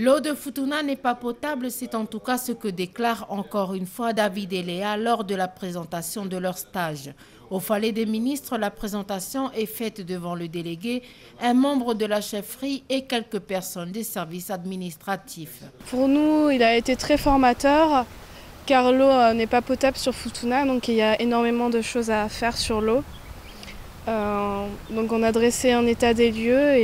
L'eau de Futuna n'est pas potable, c'est en tout cas ce que déclare encore une fois David et Léa lors de la présentation de leur stage. Au Palais des ministres, la présentation est faite devant le délégué, un membre de la chefferie et quelques personnes des services administratifs. Pour nous, il a été très formateur car l'eau n'est pas potable sur Futuna, donc il y a énormément de choses à faire sur l'eau. Donc on a dressé un état des lieux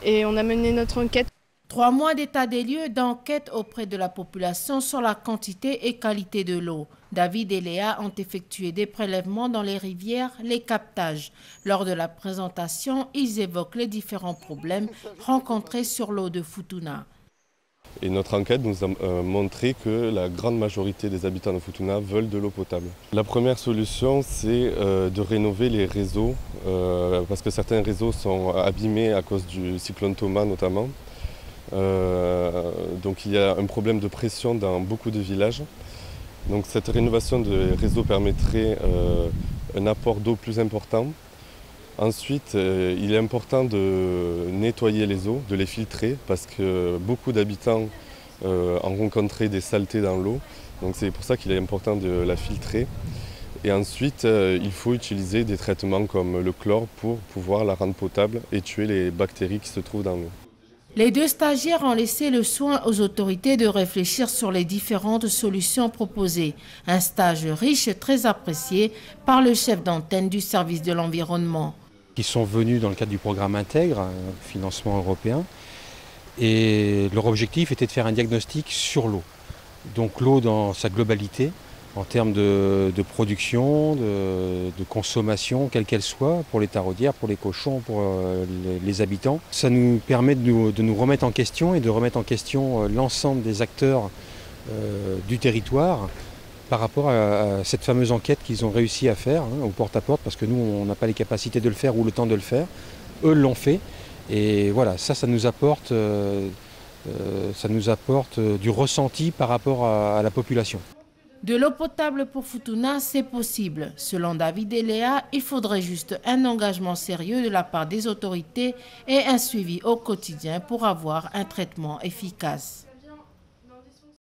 et on a mené notre enquête. 3 mois d'état des lieux d'enquête auprès de la population sur la quantité et qualité de l'eau. David et Léa ont effectué des prélèvements dans les rivières, les captages. Lors de la présentation, ils évoquent les différents problèmes rencontrés sur l'eau de Futuna. Et notre enquête nous a montré que la grande majorité des habitants de Futuna veulent de l'eau potable. La première solution, c'est de rénover les réseaux, parce que certains réseaux sont abîmés à cause du cyclone Thomas notamment. Donc il y a un problème de pression dans beaucoup de villages. Donc cette rénovation des réseaux permettrait un apport d'eau plus important. Ensuite, il est important de nettoyer les eaux, de les filtrer, parce que beaucoup d'habitants ont rencontré des saletés dans l'eau. Donc c'est pour ça qu'il est important de la filtrer. Et ensuite, il faut utiliser des traitements comme le chlore pour pouvoir la rendre potable et tuer les bactéries qui se trouvent dans l'eau. Les 2 stagiaires ont laissé le soin aux autorités de réfléchir sur les différentes solutions proposées. Un stage riche, très apprécié par le chef d'antenne du service de l'environnement. Qui sont venus dans le cadre du programme Intègre, financement européen. Et leur objectif était de faire un diagnostic sur l'eau. Donc l'eau dans sa globalité, en termes de production, de consommation, quelle qu'elle soit, pour les taraudières, pour les cochons, pour les habitants. Ça nous permet de nous remettre en question et de remettre en question l'ensemble des acteurs du territoire par rapport à cette fameuse enquête qu'ils ont réussi à faire au porte-à-porte, parce que nous, on n'a pas les capacités de le faire ou le temps de le faire. Eux l'ont fait. Et voilà, ça nous apporte du ressenti par rapport à la population. De l'eau potable pour Futuna, c'est possible. Selon David et Léa, il faudrait juste un engagement sérieux de la part des autorités et un suivi au quotidien pour avoir un traitement efficace.